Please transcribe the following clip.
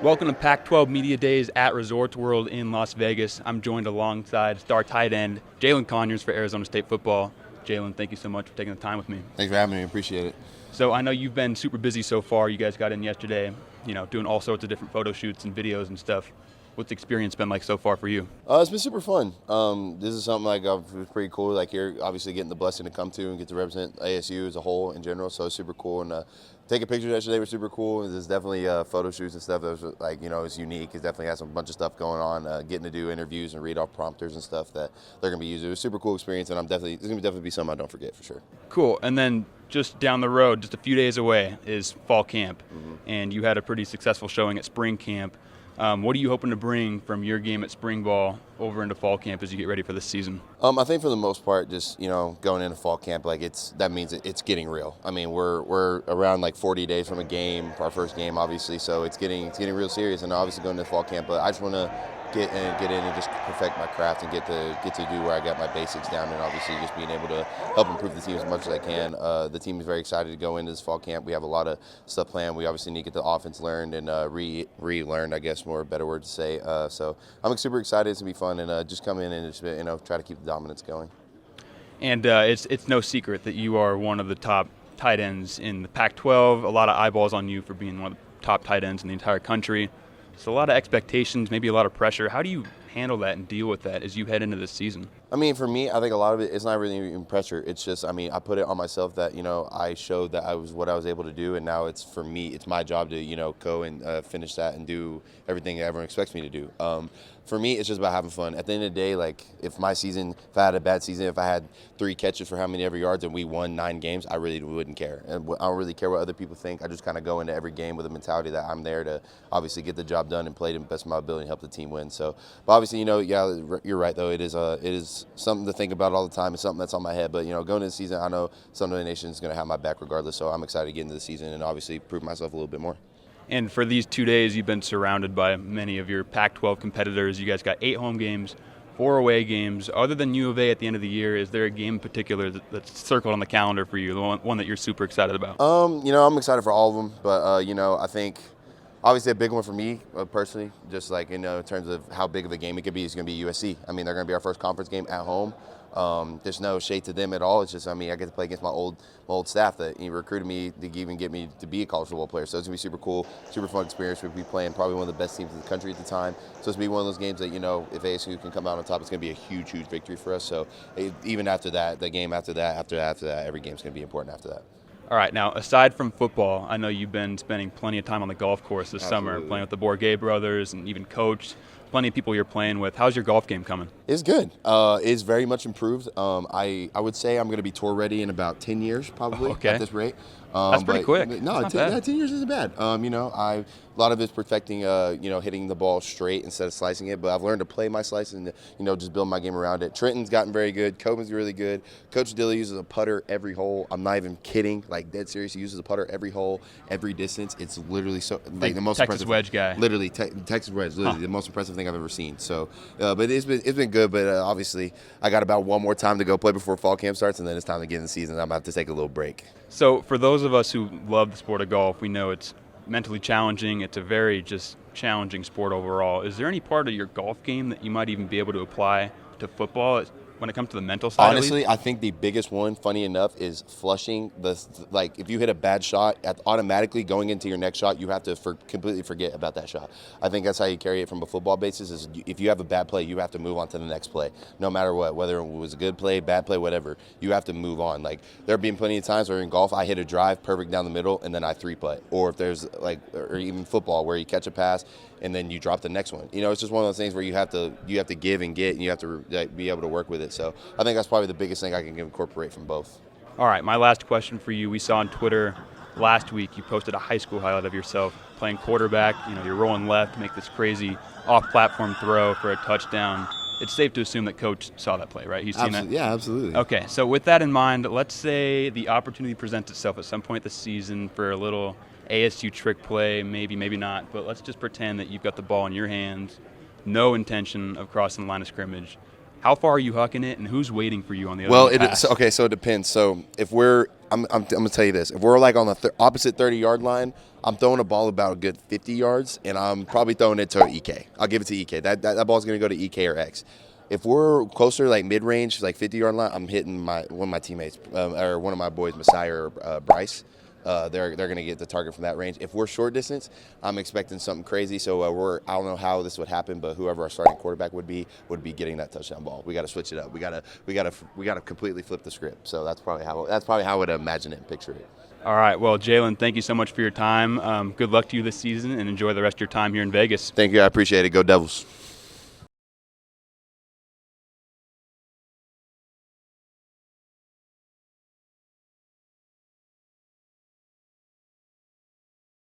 Welcome to Pac-12 Media Days at Resorts World in Las Vegas. I'm joined alongside star tight end Jalin Conyers for Arizona State football. Jalin, thank you so much for taking the time with me. Thanks for having me. Appreciate it. So I know you've been super busy so far. You guys got in yesterday, doing all sorts of different photo shoots and videos and stuff. What's the experience been like so far for you? It's been super fun. This is something it was pretty cool. Like here, obviously getting the blessing to come to and get to represent ASU as a whole in general. So it's super cool. And taking pictures yesterday was super cool. There's definitely photo shoots and stuff that was it's unique. It definitely has a bunch of stuff going on. Getting to do interviews and read off prompters and stuff that they're gonna be using. It was a super cool experience, and it's gonna definitely be something I don't forget for sure. Cool. And then just down the road, just a few days away, is fall camp, and you had a pretty successful showing at spring camp. What are you hoping to bring from your game at spring ball over into fall camp as you get ready for this season? I think for the most part, just going into fall camp, that means it's getting real. I mean, we're around 40 days from a game, our first game, obviously. So it's getting real serious, and obviously going to fall camp. But I just want to get in and just perfect my craft and get to do where I got my basics down, and obviously just being able to help improve the team as much as I can. The team is very excited to go into this fall camp. We have a lot of stuff planned. We obviously need to get the offense learned and relearned, I guess, more a better word to say. So I'm super excited. It's gonna be fun, and just come in and just try to keep the dominance going. And it's no secret that you are one of the top tight ends in the Pac-12. A lot of eyeballs on you for being one of the top tight ends in the entire country. So a lot of expectations, maybe a lot of pressure. How do you handle that and deal with that as you head into this season? I mean, for me, I think a lot of it's not really even pressure. It's just, I put it on myself that, I showed that I was what I was able to do, and now it's for me, it's my job to, go and finish that and do everything that everyone expects me to do. For me, it's just about having fun. At the end of the day, if I had a bad season, if I had 3 catches for how many ever yards and we won 9 games, I really wouldn't care. And I don't really care what other people think. I just kind of go into every game with a mentality that I'm there to obviously get the job done and play to the best of my ability and help the team win. So, but obviously, you're right though. It is something to think about all the time. It's something that's on my head. But going into the season, I know Son of the Nation is going to have my back regardless. So I'm excited to get into the season and obviously prove myself a little bit more. And for these 2 days, you've been surrounded by many of your Pac-12 competitors. You guys got 8 home games, 4 away games. Other than U of A at the end of the year, is there a game in particular that's circled on the calendar for you, the one that you're super excited about? I'm excited for all of them, but I think obviously a big one for me personally, just in terms of how big of a game it could be, is going to be USC. I mean, they're going to be our first conference game at home. There's no shade to them at all. It's just, I get to play against my old staff that recruited me to even get me to be a college football player. So it's going to be super cool, super fun experience. We'll be playing probably one of the best teams in the country at the time. So it's going to be one of those games that, if ASU can come out on top, it's going to be a huge, huge victory for us. So even after that, the game after that, every game's going to be important after that. All right, now, aside from football, I know you've been spending plenty of time on the golf course this summer, playing with the Bourget brothers and even coached. Plenty of people you're playing with. How's your golf game coming? It's good. It's very much improved. I would say I'm going to be tour ready in about 10 years probably at this rate. That's pretty quick. No, 10 years isn't bad. A lot of it's perfecting, hitting the ball straight instead of slicing it. But I've learned to play my slice and, just build my game around it. Trenton's gotten very good. Coben's really good. Coach Dilly uses a putter every hole. I'm not even kidding. Dead serious. He uses a putter every hole, every distance. It's literally so the most Texas impressive wedge guy. Literally, Texas wedge. Literally the most impressive thing I've ever seen. So, but it's been good. But obviously, I got about one more time to go play before fall camp starts, and then it's time to get in the season. I'm about to take a little break. So for those of us who love the sport of golf, we know it's mentally challenging. It's a very just challenging sport overall. Is there any part of your golf game that you might even be able to apply to football when it comes to the mental side? Honestly, I think the biggest one, funny enough, is flushing. If you hit a bad shot, automatically going into your next shot, you have to completely forget about that shot. I think that's how you carry it from a football basis. Is if you have a bad play, you have to move on to the next play, no matter what, whether it was a good play, bad play, whatever. You have to move on. There have been plenty of times where in golf I hit a drive perfect down the middle and then I 3-putt, or if there's or even football where you catch a pass and then you drop the next one. It's just one of those things where you have to give and get, and you have to be able to work with it. So I think that's probably the biggest thing I can incorporate from both. All right, my last question for you. We saw on Twitter last week you posted a high school highlight of yourself playing quarterback. You're rolling left, make this crazy off-platform throw for a touchdown. It's safe to assume that Coach saw that play, right? He's seen it? Yeah, absolutely. Okay, so with that in mind, let's say the opportunity presents itself at some point this season for a little ASU trick play, maybe not, but let's just pretend that you've got the ball in your hands, no intention of crossing the line of scrimmage. How far are you hucking it, and who's waiting for you on the other Well, end of the pass? okay, so it depends. So if I'm gonna tell you this: if we're like on the opposite 30-yard line, I'm throwing a ball about a good 50 yards, and I'm probably throwing it to EK. I'll give it to EK. That ball's gonna go to EK or X. If we're closer, like mid-range, like 50-yard line, I'm hitting one of my teammates or one of my boys, Messiah or Bryce. They're going to get the target from that range. If we're short distance, I'm expecting something crazy. So I don't know how this would happen, but whoever our starting quarterback would be getting that touchdown ball. We got to switch it up. We got to completely flip the script. So that's probably how I would imagine it and picture it. All right. Well, Jalin, thank you so much for your time. Good luck to you this season, and enjoy the rest of your time here in Vegas. Thank you. I appreciate it. Go Devils.